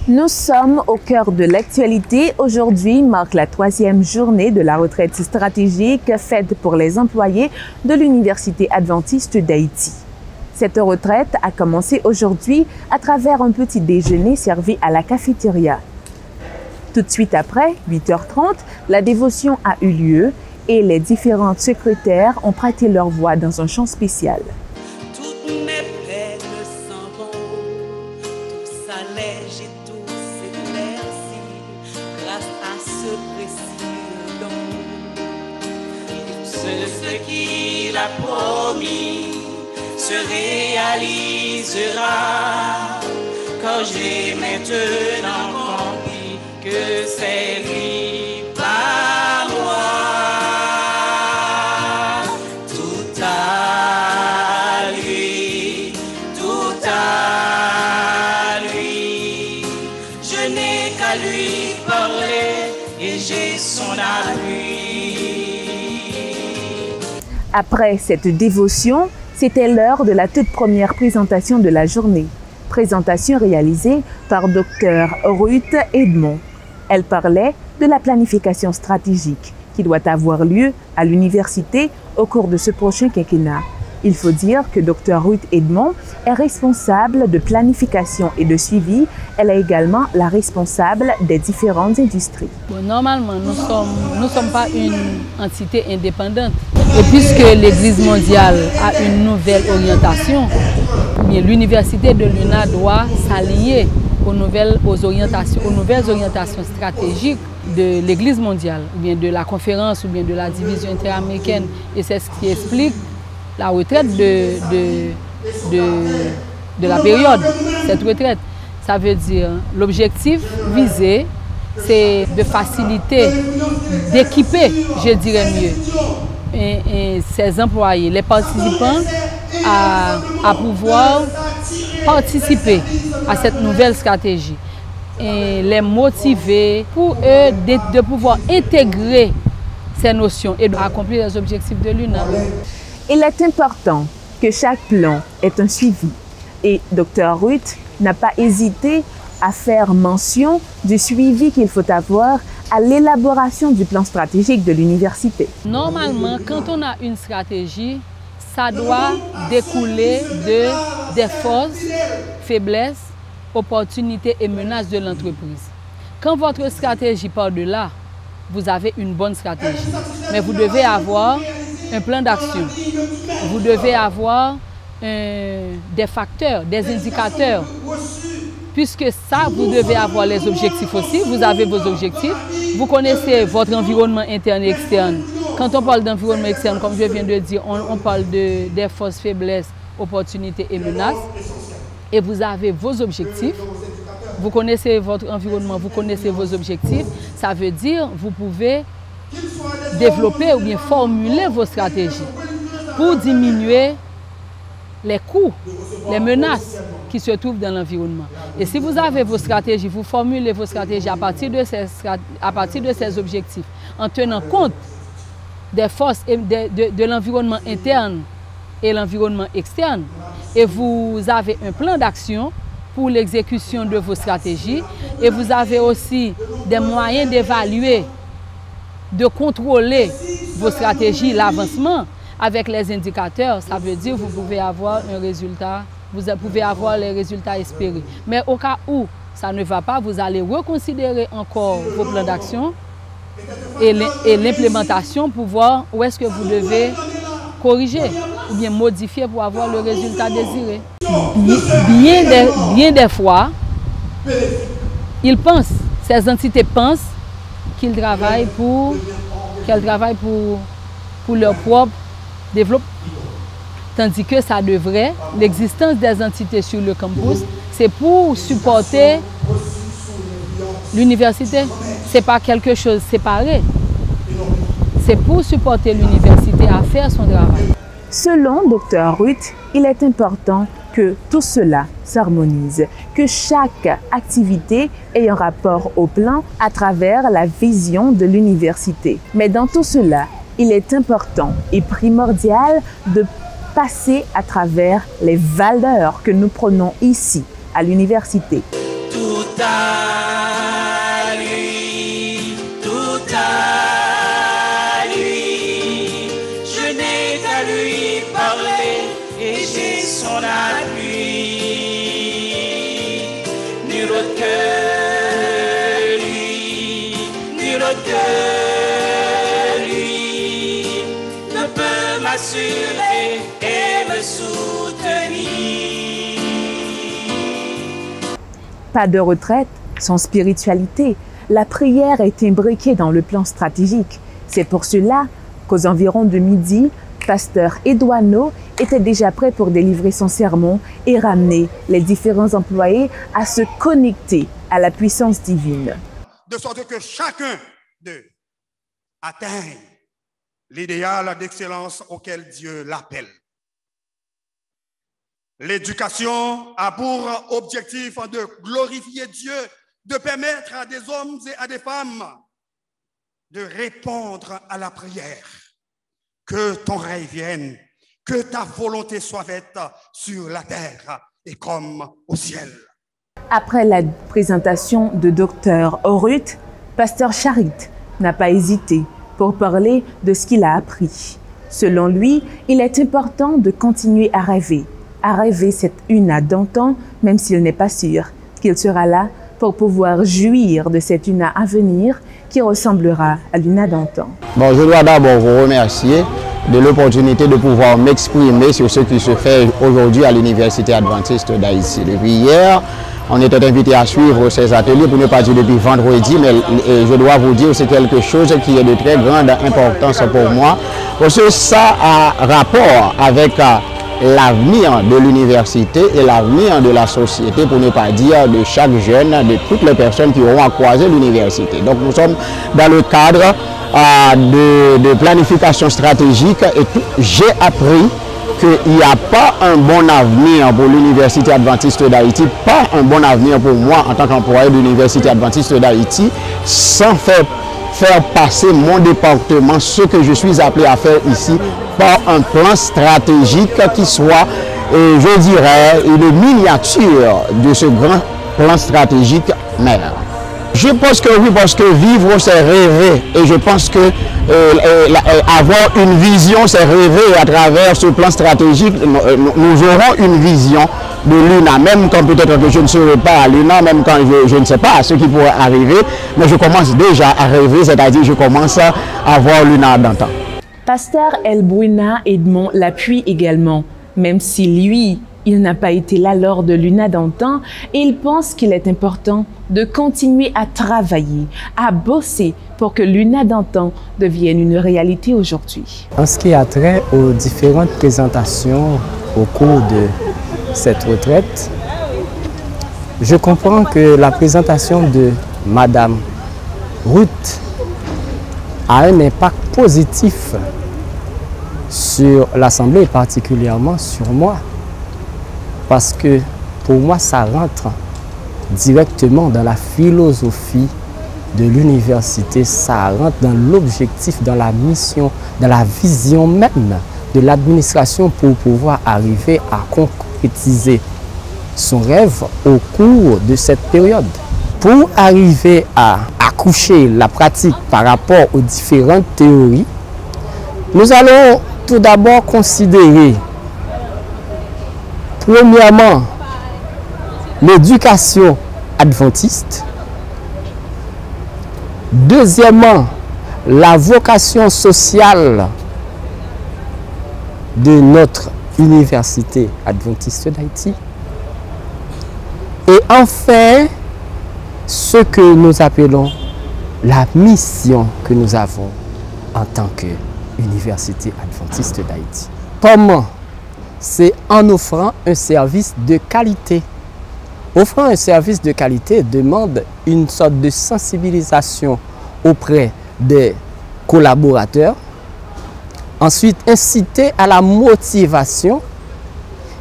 Nous sommes au cœur de l'actualité. Aujourd'hui marque la 3e journée de la retraite stratégique faite pour les employés de l'Université adventiste d'Haïti. Cette retraite a commencé aujourd'hui à travers un petit déjeuner servi à la cafétéria. Tout de suite après, 8h30, la dévotion a eu lieu et les différentes secrétaires ont prêté leur voix dans un chant spécial. Toutes mes peines s'en vont, tout s'allège et tout s'éclaircit grâce à ce précieux don. Ce qu'il a promis se réalisera quand j'ai maintenant compris que c'est lui par moi. Tout à lui, tout à lui. Je n'ai qu'à lui parler et j'ai son appui. Après cette dévotion, c'était l'heure de la toute première présentation de la journée. Présentation réalisée par Dr Ruth Edmond. Elle parlait de la planification stratégique qui doit avoir lieu à l'université au cours de ce prochain quinquennat. Il faut dire que Dr Ruth Edmond est responsable de planification et de suivi. Elle est également la responsable des différentes industries. Bon, normalement, nous ne sommes pas une entité indépendante. Et puisque l'Église mondiale a une nouvelle orientation, l'université de l'UNA doit s'allier aux nouvelles orientations stratégiques de l'Église mondiale, ou bien de la conférence, ou bien de la division interaméricaine. Et c'est ce qui explique la retraite de la période. Cette retraite, ça veut dire l'objectif visé, c'est de faciliter, d'équiper, je dirais mieux, et ses employés, les participants, à pouvoir participer à cette nouvelle stratégie et les motiver pour eux de pouvoir intégrer ces notions et d'accomplir les objectifs de l'UNA. Il est important que chaque plan ait un suivi et Dr Ruth n'a pas hésité à faire mention du suivi qu'il faut avoir à l'élaboration du plan stratégique de l'université. Normalement, quand on a une stratégie, ça doit découler des forces, faiblesses, opportunités et menaces de l'entreprise. Quand votre stratégie part de là, vous avez une bonne stratégie. Mais vous devez avoir un plan d'action. Vous devez avoir des facteurs, des indicateurs. Puisque ça, vous devez avoir les objectifs aussi. Vous avez vos objectifs. Vous connaissez votre environnement interne et externe. Quand on parle d'environnement externe, comme je viens de dire, on parle des forces, faiblesses, opportunités et menaces. Et vous avez vos objectifs. Vous connaissez votre environnement, vous connaissez vos objectifs. Ça veut dire que vous pouvez développer ou bien formuler vos stratégies pour diminuer les coûts, les menaces qui se trouvent dans l'environnement. Et si vous avez vos stratégies, vous formulez vos stratégies à partir de ces objectifs, en tenant compte des forces et de l'environnement interne et l'environnement externe, et vous avez un plan d'action pour l'exécution de vos stratégies, et vous avez aussi des moyens d'évaluer, de contrôler vos stratégies, l'avancement avec les indicateurs, ça veut dire que vous pouvez avoir un résultat, vous pouvez avoir les résultats espérés. Mais au cas où ça ne va pas, vous allez reconsidérer encore vos plans d'action et l'implémentation pour voir où est-ce que vous devez corriger ou bien modifier pour avoir le résultat désiré. Bien des fois, ils pensent, ces entités pensent qu'elles travaillent pour leur propre développement. Tandis que ça devrait, l'existence des entités sur le campus, c'est pour supporter l'université. Ce n'est pas quelque chose séparé. C'est pour supporter l'université à faire son travail. Selon Dr Ruth, il est important que tout cela s'harmonise, que chaque activité ait un rapport au plan à travers la vision de l'université. Mais dans tout cela, il est important et primordial de passer à travers les valeurs que nous prenons ici, à l'université. Tout tout à lui, tout à lui. Je n'ai qu'à lui parler et j'ai son appui. Nul autre que lui, nul autre que lui ne peut m'assurer et me soutenir. Pas de retraite sans spiritualité. La prière est imbriquée dans le plan stratégique. C'est pour cela qu'aux environs de midi, pasteur Edouano était déjà prêt pour délivrer son sermon et ramener les différents employés à se connecter à la puissance divine. De sorte que chacun d'eux atteigne l'idéal d'excellence auquel Dieu l'appelle. L'éducation a pour objectif de glorifier Dieu, de permettre à des hommes et à des femmes de répondre à la prière. Que ton règne vienne, que ta volonté soit faite sur la terre et comme au ciel. Après la présentation de Dr Orut, pasteur Charit n'a pas hésité pour parler de ce qu'il a appris. Selon lui, il est important de continuer à rêver cette UNA d'antan, même s'il n'est pas sûr qu'il sera là pour pouvoir jouir de cette UNA à venir qui ressemblera à l'UNA d'antan. Bon, je dois d'abord vous remercier de l'opportunité de pouvoir m'exprimer sur ce qui se fait aujourd'hui à l'Université adventiste d'Haïti. Depuis hier, on était invité à suivre ces ateliers, pour ne pas dire depuis vendredi, mais je dois vous dire que c'est quelque chose qui est de très grande importance pour moi, parce que ça a rapport avec l'avenir de l'université et l'avenir de la société, pour ne pas dire de chaque jeune, de toutes les personnes qui auront à croiser l'université. Donc nous sommes dans le cadre de planification stratégique et j'ai appris qu'il n'y a pas un bon avenir pour l'Université adventiste d'Haïti, pas un bon avenir pour moi en tant qu'employé de l'Université adventiste d'Haïti, sans faire passer mon département, ce que je suis appelé à faire ici, par un plan stratégique qui soit, je dirais, une miniature de ce grand plan stratégique mère. Je pense que oui, parce que vivre, c'est rêver. Et je pense que avoir une vision, c'est rêver. À travers ce plan stratégique, nous aurons une vision de l'UNA, même quand peut-être que je ne serai pas à l'UNA, même quand je ne sais pas ce qui pourrait arriver, mais je commence déjà à rêver, c'est-à-dire je commence à voir l'UNA d'antan. Pasteur Elbouina Edmond l'appuie également, même si lui, il n'a pas été là lors de l'UNA d'antan, et il pense qu'il est important de continuer à travailler, à bosser pour que l'UNA d'antan devienne une réalité aujourd'hui. En ce qui a trait aux différentes présentations au cours de cette retraite, je comprends que la présentation de Madame Ruth a un impact positif sur l'Assemblée et particulièrement sur moi. Parce que pour moi, ça rentre directement dans la philosophie de l'université, ça rentre dans l'objectif, dans la mission, dans la vision même de l'administration pour pouvoir arriver à concrétiser son rêve au cours de cette période. Pour arriver à accoucher la pratique par rapport aux différentes théories, nous allons tout d'abord considérer premièrement l'éducation adventiste, deuxièmement la vocation sociale de notre Université adventiste d'Haïti et enfin ce que nous appelons la mission que nous avons en tant qu'Université adventiste d'Haïti. Comment? C'est en offrant un service de qualité. Offrant un service de qualité demande une sorte de sensibilisation auprès des collaborateurs. Ensuite, inciter à la motivation.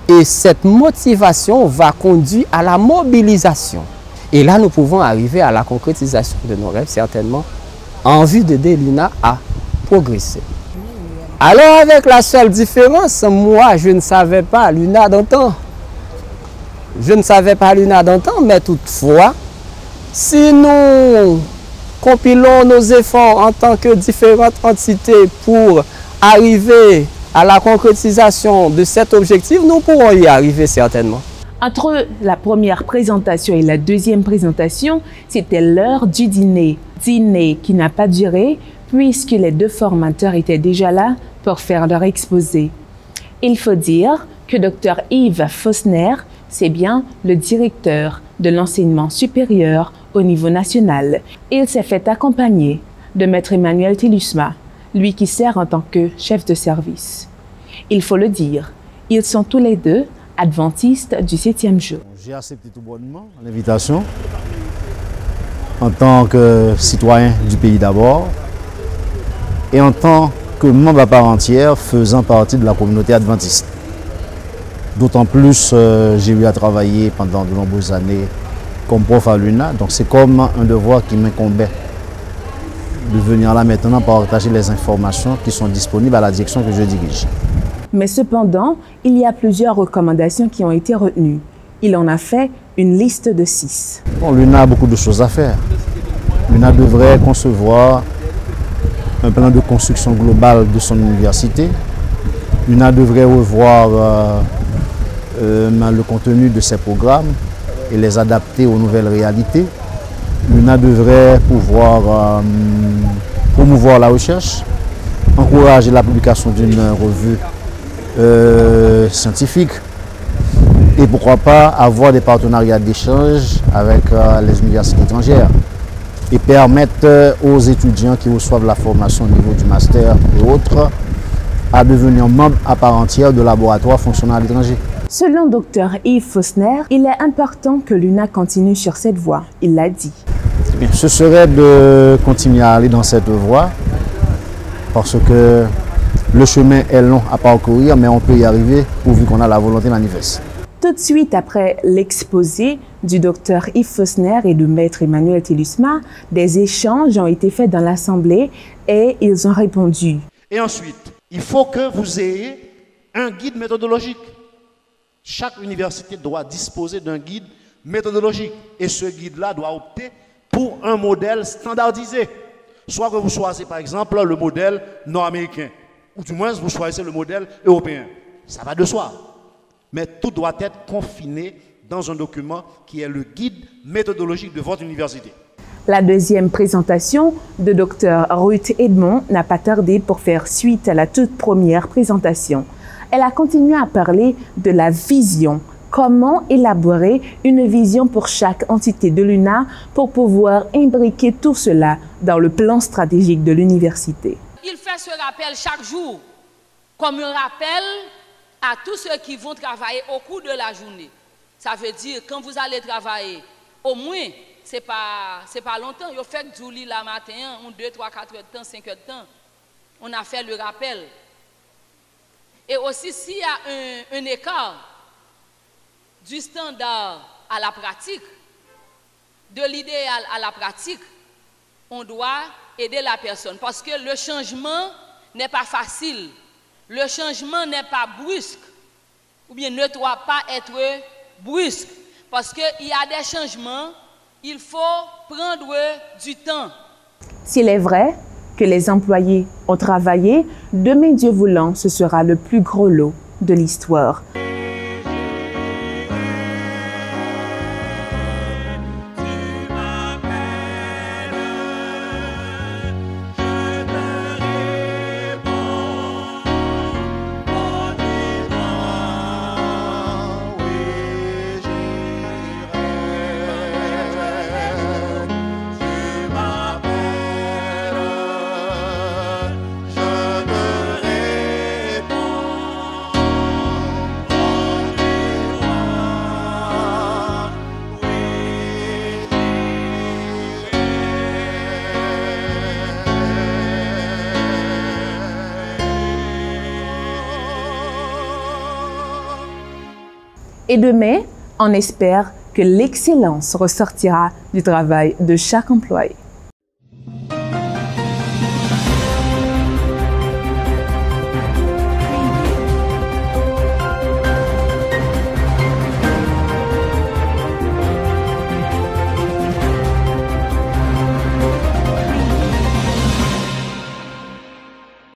Et cette motivation va conduire à la mobilisation. Et là, nous pouvons arriver à la concrétisation de nos rêves, certainement, en vue d'aider l'UNA à progresser. Alors, avec la seule différence, moi, je ne savais pas l'UNA d'antan. Je ne savais pas l'UNA d'antan, mais toutefois, Si nous compilons nos efforts en tant que différentes entités pour arriver à la concrétisation de cet objectif, nous pourrons y arriver certainement. Entre la première présentation et la deuxième présentation, c'était l'heure du dîner. Dîner qui n'a pas duré puisque les deux formateurs étaient déjà là pour faire leur exposé. Il faut dire que Dr Yves Fausner, c'est bien le directeur de l'enseignement supérieur au niveau national. Il s'est fait accompagner de Maître Emmanuel Telusma, lui qui sert en tant que chef de service. Il faut le dire, ils sont tous les deux adventistes du 7e jour. J'ai accepté tout bonnement l'invitation en tant que citoyen du pays d'abord et en tant que membre à part entière faisant partie de la communauté adventiste. D'autant plus, j'ai eu à travailler pendant de nombreuses années comme prof à l'UNA, donc c'est comme un devoir qui m'incombait de venir là maintenant partager les informations qui sont disponibles à la direction que je dirige. Mais cependant, il y a plusieurs recommandations qui ont été retenues. Il en a fait une liste de 6. Bon, l'UNA a beaucoup de choses à faire. L'UNA devrait concevoir un plan de construction globale de son université. L'UNA devrait revoir le contenu de ses programmes et les adapter aux nouvelles réalités. L'UNA devrait pouvoir promouvoir la recherche, encourager la publication d'une revue scientifique et pourquoi pas avoir des partenariats d'échange avec les universités étrangères et permettre aux étudiants qui reçoivent la formation au niveau du master et autres à devenir membres à part entière de laboratoires fonctionnant à l'étranger. Selon Dr Yves Fausner, il est important que l'UNA continue sur cette voie, il l'a dit. Ce serait de continuer à aller dans cette voie parce que le chemin est long à parcourir, mais on peut y arriver pourvu qu'on a la volonté manifeste. Tout de suite après l'exposé du Dr Yves Fausner et du Maître Emmanuel Telusma, des échanges ont été faits dans l'Assemblée et ils ont répondu. Et ensuite, il faut que vous ayez un guide méthodologique. Chaque université doit disposer d'un guide méthodologique et ce guide-là doit opter pour un modèle standardisé. Soit que vous choisissez par exemple le modèle nord-américain ou du moins vous choisissez le modèle européen. Ça va de soi. Mais tout doit être confiné dans un document qui est le guide méthodologique de votre université. La deuxième présentation de Dr Ruth Edmond n'a pas tardé pour faire suite à la toute première présentation. Elle a continué à parler de la vision. Comment élaborer une vision pour chaque entité de l'UNA pour pouvoir imbriquer tout cela dans le plan stratégique de l'université. Il fait ce rappel chaque jour comme un rappel à tous ceux qui vont travailler au cours de la journée. Ça veut dire quand vous allez travailler, au moins, c'est pas longtemps. Vous faites du lit la matin, 2, 3, 4 heures de temps, 5 heures de temps. On a fait le rappel. Et aussi, s'il y a un écart du standard à la pratique, de l'idéal à la pratique, on doit aider la personne. Parce que le changement n'est pas facile. Le changement n'est pas brusque. Ou bien ne doit pas être brusque. Parce qu'il y a des changements, il faut prendre du temps. S'il est vrai que les employés ont travaillé, demain Dieu voulant, ce sera le plus gros lot de l'histoire. Et demain, on espère que l'excellence ressortira du travail de chaque employé.